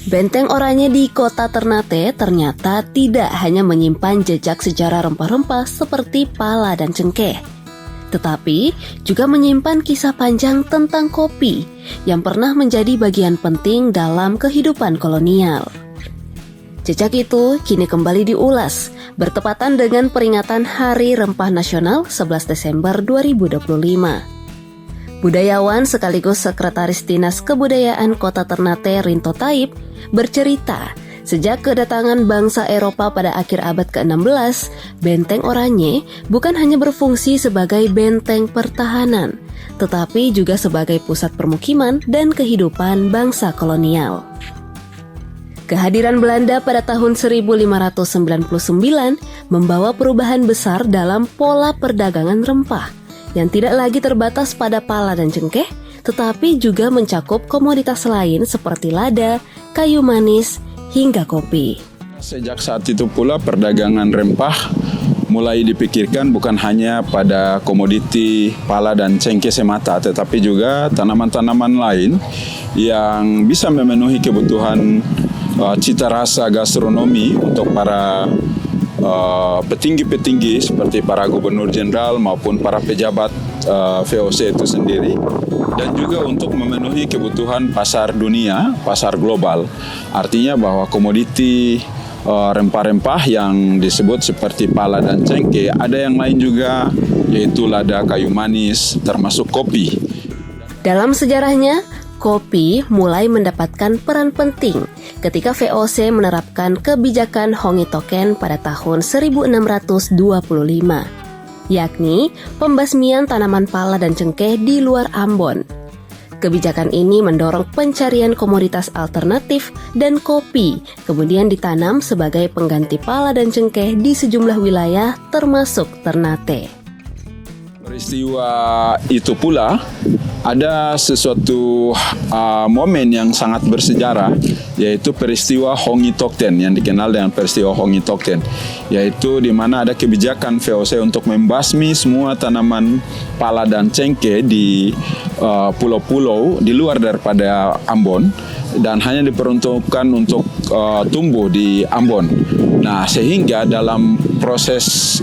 Benteng Oranye di kota Ternate ternyata tidak hanya menyimpan jejak sejarah rempah-rempah seperti pala dan cengkeh, tetapi juga menyimpan kisah panjang tentang kopi yang pernah menjadi bagian penting dalam kehidupan kolonial. Jejak itu kini kembali diulas, bertepatan dengan peringatan Hari Rempah Nasional 11 Desember 2025. Budayawan sekaligus Sekretaris Dinas Kebudayaan Kota Ternate Rinto Taib bercerita, sejak kedatangan bangsa Eropa pada akhir abad ke-16, Benteng Oranye bukan hanya berfungsi sebagai benteng pertahanan, tetapi juga sebagai pusat permukiman dan kehidupan bangsa kolonial. Kehadiran Belanda pada tahun 1599 membawa perubahan besar dalam pola perdagangan rempah yang tidak lagi terbatas pada pala dan cengkeh, tetapi juga mencakup komoditas lain seperti lada, kayu manis, hingga kopi. Sejak saat itu pula perdagangan rempah mulai dipikirkan bukan hanya pada komoditi pala dan cengkeh semata, tetapi juga tanaman-tanaman lain yang bisa memenuhi kebutuhan cita rasa gastronomi untuk para petinggi-petinggi seperti para gubernur jenderal maupun para pejabat VOC itu sendiri, dan juga untuk memenuhi kebutuhan pasar dunia, pasar global. Artinya bahwa komoditi rempah-rempah yang disebut seperti pala dan cengkeh, ada yang lain juga, yaitu lada, kayu manis, termasuk kopi. Dalam sejarahnya, kopi mulai mendapatkan peran penting ketika VOC menerapkan kebijakan Hongitoken pada tahun 1625, yakni pembasmian tanaman pala dan cengkeh di luar Ambon. Kebijakan ini mendorong pencarian komoditas alternatif dan kopi kemudian ditanam sebagai pengganti pala dan cengkeh di sejumlah wilayah termasuk Ternate. Peristiwa itu pula ada sesuatu momen yang sangat bersejarah, yaitu peristiwa Hongitoken yang dikenal dengan peristiwa Hongitoken, yaitu di mana ada kebijakan VOC untuk membasmi semua tanaman pala dan cengkeh di pulau-pulau di luar daripada Ambon dan hanya diperuntukkan untuk tumbuh di Ambon. Nah, sehingga dalam proses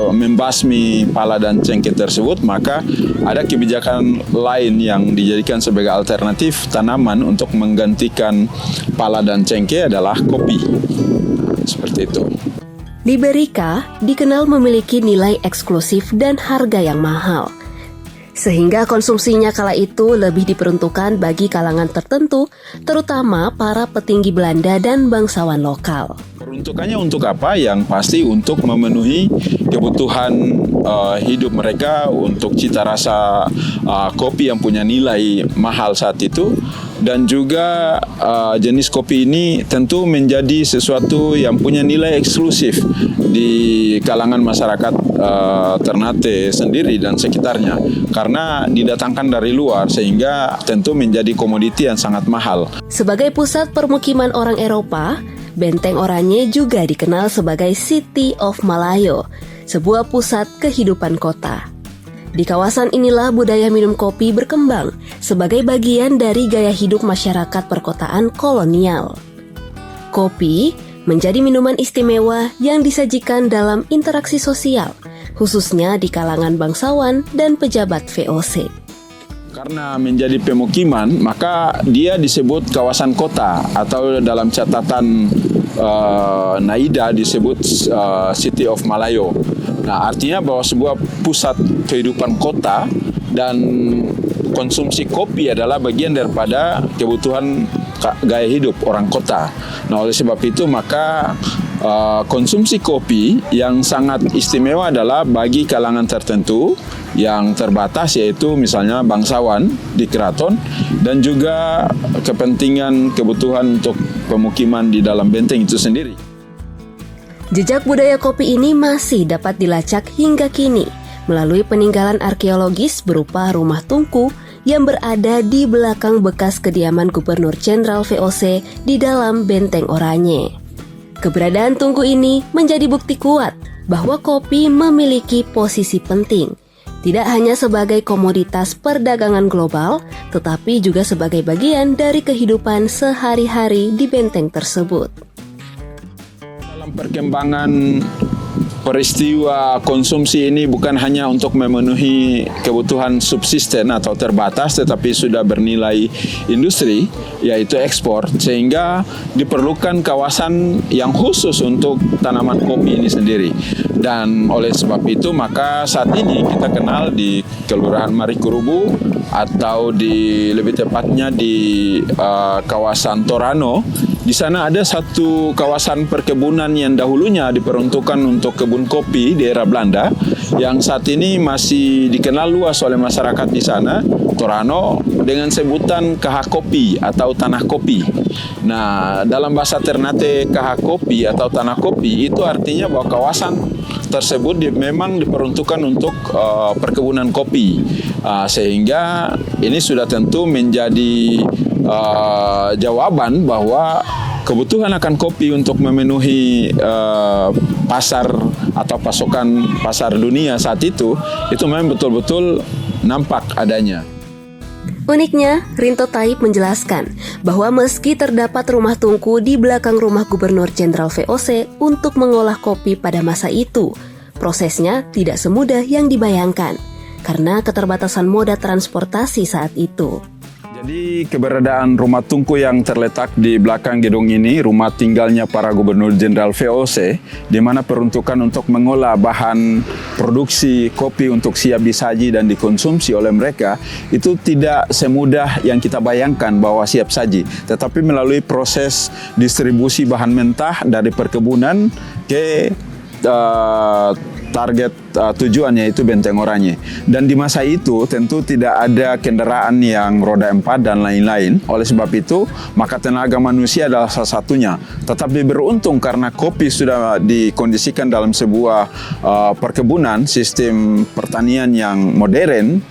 membasmi pala dan cengkeh tersebut, maka ada kebijakan lain yang dijadikan sebagai alternatif tanaman untuk menggantikan pala dan cengkeh adalah kopi. Seperti itu. Liberica dikenal memiliki nilai eksklusif dan harga yang mahal, sehingga konsumsinya kala itu lebih diperuntukkan bagi kalangan tertentu, terutama para petinggi Belanda dan bangsawan lokal. Peruntukannya untuk apa? Yang pasti untuk memenuhi kebutuhan hidup mereka, untuk cita rasa kopi yang punya nilai mahal saat itu, dan juga jenis kopi ini tentu menjadi sesuatu yang punya nilai eksklusif di kalangan masyarakat Ternate sendiri dan sekitarnya, karena didatangkan dari luar sehingga tentu menjadi komoditi yang sangat mahal. Sebagai pusat permukiman orang Eropa, Benteng Oranye juga dikenal sebagai City of Malayo, sebuah pusat kehidupan kota. Di kawasan inilah budaya minum kopi berkembang sebagai bagian dari gaya hidup masyarakat perkotaan kolonial. Kopi menjadi minuman istimewa yang disajikan dalam interaksi sosial, khususnya di kalangan bangsawan dan pejabat VOC. Karena menjadi pemukiman, maka dia disebut kawasan kota, atau dalam catatan NAIDA disebut City of Malayo. Nah, artinya bahwa sebuah pusat kehidupan kota dan konsumsi kopi adalah bagian daripada kebutuhan gaya hidup orang kota. Nah, oleh sebab itu maka konsumsi kopi yang sangat istimewa adalah bagi kalangan tertentu yang terbatas, yaitu misalnya bangsawan di keraton, dan juga kepentingan kebutuhan untuk pemukiman di dalam benteng itu sendiri. Jejak budaya kopi ini masih dapat dilacak hingga kini melalui peninggalan arkeologis berupa rumah tungku yang berada di belakang bekas kediaman Gubernur Jenderal VOC di dalam Benteng Oranye. Keberadaan tungku ini menjadi bukti kuat bahwa kopi memiliki posisi penting, Tidak hanya sebagai komoditas perdagangan global, tetapi juga sebagai bagian dari kehidupan sehari-hari di benteng tersebut. Dalam perkembangan peristiwa konsumsi ini bukan hanya untuk memenuhi kebutuhan subsisten atau terbatas, tetapi sudah bernilai industri, yaitu ekspor, sehingga diperlukan kawasan yang khusus untuk tanaman kopi ini sendiri. Dan oleh sebab itu, maka saat ini kita kenal di Kelurahan Marikurubu atau lebih tepatnya di kawasan Torano. Di sana ada satu kawasan perkebunan yang dahulunya diperuntukkan untuk kebun kopi di era Belanda, yang saat ini masih dikenal luas oleh masyarakat di sana, Torano, dengan sebutan KH Kopi atau Tanah Kopi. Nah, dalam bahasa Ternate, KH Kopi atau Tanah Kopi itu artinya bahwa kawasan tersebut memang diperuntukkan untuk perkebunan kopi, sehingga ini sudah tentu menjadi jawaban bahwa kebutuhan akan kopi untuk memenuhi pasar atau pasokan pasar dunia saat itu memang betul-betul nampak adanya. Uniknya, Rinto Taib menjelaskan bahwa meski terdapat rumah tungku di belakang rumah Gubernur Jenderal VOC untuk mengolah kopi pada masa itu, prosesnya tidak semudah yang dibayangkan karena keterbatasan moda transportasi saat itu. Jadi keberadaan rumah tungku yang terletak di belakang gedung ini, rumah tinggalnya para Gubernur Jenderal VOC, di mana peruntukan untuk mengolah bahan produksi kopi untuk siap disaji dan dikonsumsi oleh mereka, itu tidak semudah yang kita bayangkan bahwa siap saji, tetapi melalui proses distribusi bahan mentah dari perkebunan ke target tujuannya, yaitu Benteng Oranye. Dan di masa itu tentu tidak ada kendaraan yang roda 4 dan lain-lain. Oleh sebab itu, maka tenaga manusia adalah salah satunya. Tetapi beruntung karena kopi sudah dikondisikan dalam sebuah perkebunan, sistem pertanian yang modern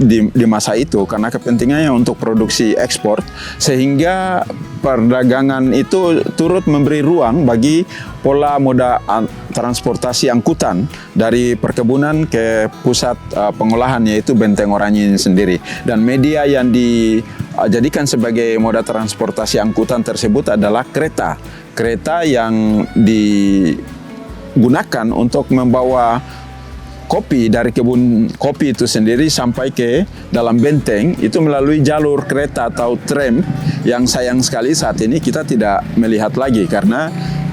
di masa itu, karena kepentingannya untuk produksi ekspor, sehingga perdagangan itu turut memberi ruang bagi pola moda transportasi angkutan dari perkebunan ke pusat pengolahan, yaitu Benteng Oranye ini sendiri. Dan media yang dijadikan sebagai moda transportasi angkutan tersebut adalah kereta. Kereta yang digunakan untuk membawa kopi dari kebun kopi itu sendiri sampai ke dalam benteng, itu melalui jalur kereta atau tram yang sayang sekali saat ini kita tidak melihat lagi karena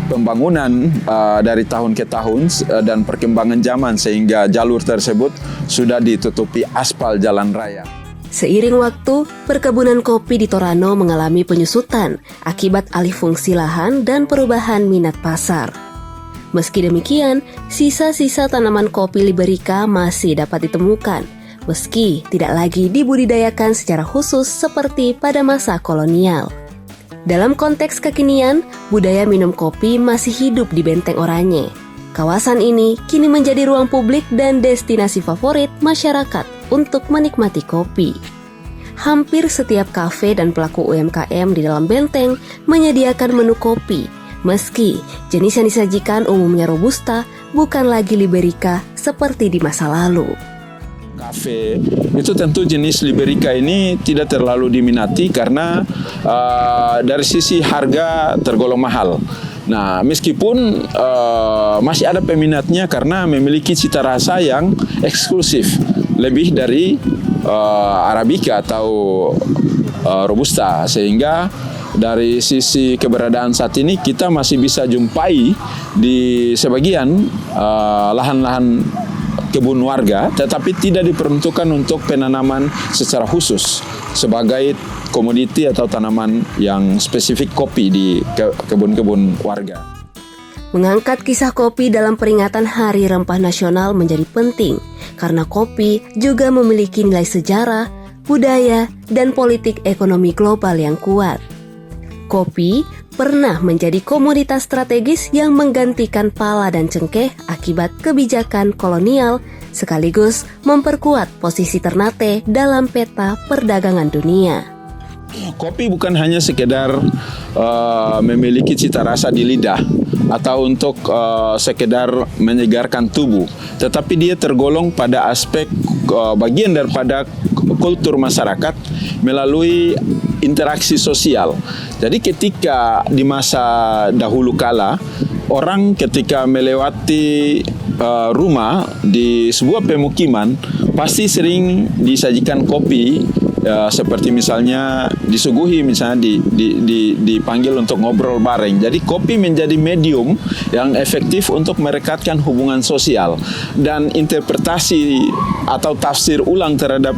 pembangunan dari tahun ke tahun dan perkembangan zaman, sehingga jalur tersebut sudah ditutupi aspal jalan raya. Seiring waktu, perkebunan kopi di Torano mengalami penyusutan akibat alih fungsi lahan dan perubahan minat pasar. Meski demikian, sisa-sisa tanaman kopi Liberica masih dapat ditemukan, meski tidak lagi dibudidayakan secara khusus seperti pada masa kolonial. Dalam konteks kekinian, budaya minum kopi masih hidup di Benteng Oranye. Kawasan ini kini menjadi ruang publik dan destinasi favorit masyarakat untuk menikmati kopi. Hampir setiap kafe dan pelaku UMKM di dalam benteng menyediakan menu kopi, meski jenis yang disajikan umumnya Robusta, bukan lagi Liberica seperti di masa lalu. Kafe itu tentu jenis Liberica ini tidak terlalu diminati karena dari sisi harga tergolong mahal. Nah, meskipun masih ada peminatnya karena memiliki cita rasa yang eksklusif, lebih dari Arabica atau Robusta, sehingga dari sisi keberadaan saat ini kita masih bisa jumpai di sebagian lahan-lahan kebun warga, tetapi tidak diperuntukkan untuk penanaman secara khusus sebagai komoditi atau tanaman yang spesifik kopi di kebun-kebun warga. Mengangkat kisah kopi dalam peringatan Hari Rempah Nasional menjadi penting karena kopi juga memiliki nilai sejarah, budaya, dan politik ekonomi global yang kuat. Kopi pernah menjadi komoditas strategis yang menggantikan pala dan cengkeh akibat kebijakan kolonial, sekaligus memperkuat posisi Ternate dalam peta perdagangan dunia. Kopi bukan hanya sekedar memiliki cita rasa di lidah atau untuk sekedar menyegarkan tubuh, tetapi dia tergolong pada aspek bagian daripada kultur masyarakat melalui interaksi sosial. Jadi ketika di masa dahulu kala, orang ketika melewati rumah di sebuah pemukiman pasti sering disajikan kopi, seperti misalnya disuguhi, misalnya dipanggil untuk ngobrol bareng. Jadi kopi menjadi medium yang efektif untuk merekatkan hubungan sosial, dan interpretasi atau tafsir ulang terhadap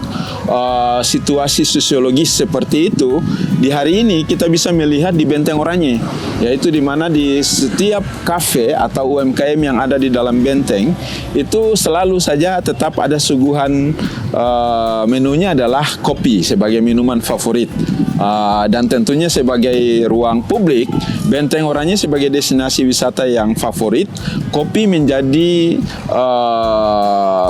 situasi sosiologis seperti itu di hari ini kita bisa melihat di Benteng Oranye, yaitu di mana di setiap kafe atau UMKM yang ada di dalam benteng itu selalu saja tetap ada suguhan, menunya adalah kopi sebagai minuman favorit, dan tentunya sebagai ruang publik, Benteng Oranye sebagai destinasi wisata yang favorit, kopi menjadi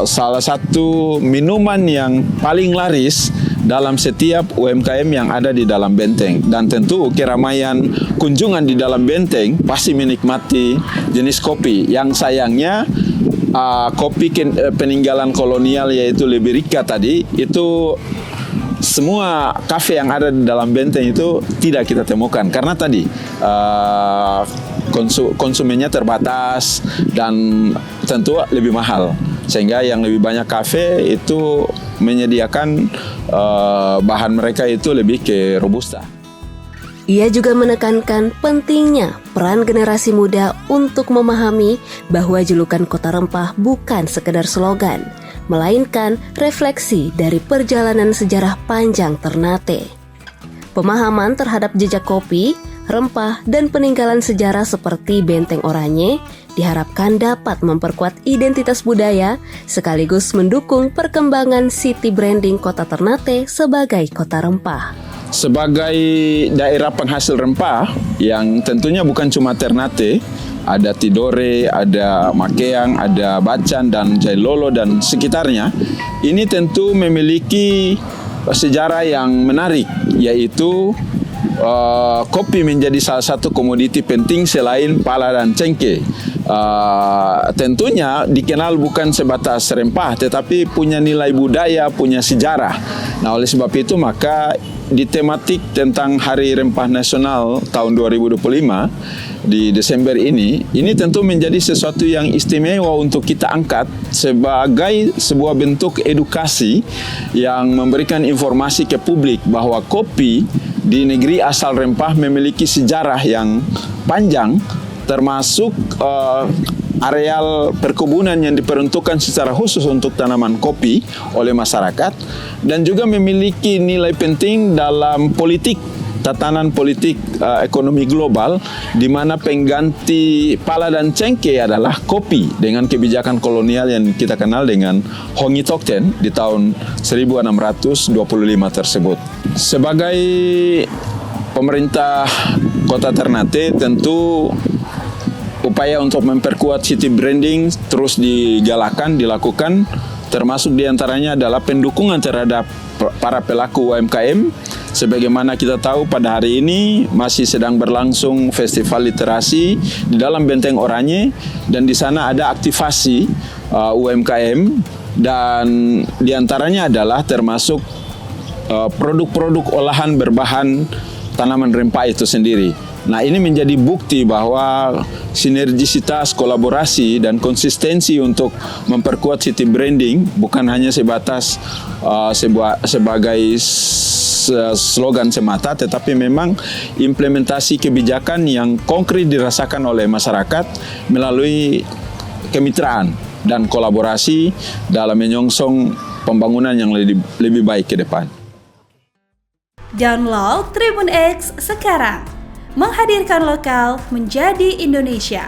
salah satu minuman yang paling laris dalam setiap UMKM yang ada di dalam benteng. Dan tentu keramaian kunjungan di dalam benteng pasti menikmati jenis kopi. Yang sayangnya kopi peninggalan kolonial yaitu Liberica tadi, itu semua kafe yang ada di dalam benteng itu tidak kita temukan karena tadi konsumennya terbatas dan tentu lebih mahal, sehingga yang lebih banyak kafe itu menyediakan bahan mereka itu lebih ke robusta. Ia juga menekankan pentingnya peran generasi muda untuk memahami bahwa julukan Kota Rempah bukan sekedar slogan, melainkan refleksi dari perjalanan sejarah panjang Ternate. Pemahaman terhadap jejak kopi, rempah, dan peninggalan sejarah seperti Benteng Oranye diharapkan dapat memperkuat identitas budaya sekaligus mendukung perkembangan city branding Kota Ternate sebagai kota rempah. Sebagai daerah penghasil rempah yang tentunya bukan cuma Ternate, ada Tidore, ada Makeang, ada Bacan, dan Jailolo dan sekitarnya. Ini tentu memiliki sejarah yang menarik, yaitu kopi menjadi salah satu komoditi penting selain pala dan cengkeh. Tentunya dikenal bukan sebatas rempah, tetapi punya nilai budaya, punya sejarah. Nah, oleh sebab itu maka di tematik tentang Hari Rempah Nasional tahun 2025 di Desember ini tentu menjadi sesuatu yang istimewa untuk kita angkat sebagai sebuah bentuk edukasi yang memberikan informasi ke publik bahwa kopi di negeri asal rempah memiliki sejarah yang panjang, termasuk areal perkebunan yang diperuntukkan secara khusus untuk tanaman kopi oleh masyarakat, dan juga memiliki nilai penting dalam politik, tatanan politik ekonomi global, di mana pengganti pala dan cengkeh adalah kopi dengan kebijakan kolonial yang kita kenal dengan Hongi Tokten di tahun 1625 tersebut. Sebagai pemerintah Kota Ternate, tentu upaya untuk memperkuat city branding terus dilakukan, termasuk diantaranya adalah pendukungan terhadap para pelaku UMKM. Sebagaimana kita tahu pada hari ini masih sedang berlangsung festival literasi di dalam Benteng Oranye, dan di sana ada aktivasi UMKM, dan diantaranya adalah termasuk produk-produk olahan berbahan tanaman rempah itu sendiri. Nah, ini menjadi bukti bahwa sinergisitas, kolaborasi, dan konsistensi untuk memperkuat city branding bukan hanya sebatas sebagai slogan semata, tetapi memang implementasi kebijakan yang konkret dirasakan oleh masyarakat melalui kemitraan dan kolaborasi dalam menyongsong pembangunan yang lebih baik ke depan. Download Tribun X sekarang, menghadirkan lokal menjadi Indonesia.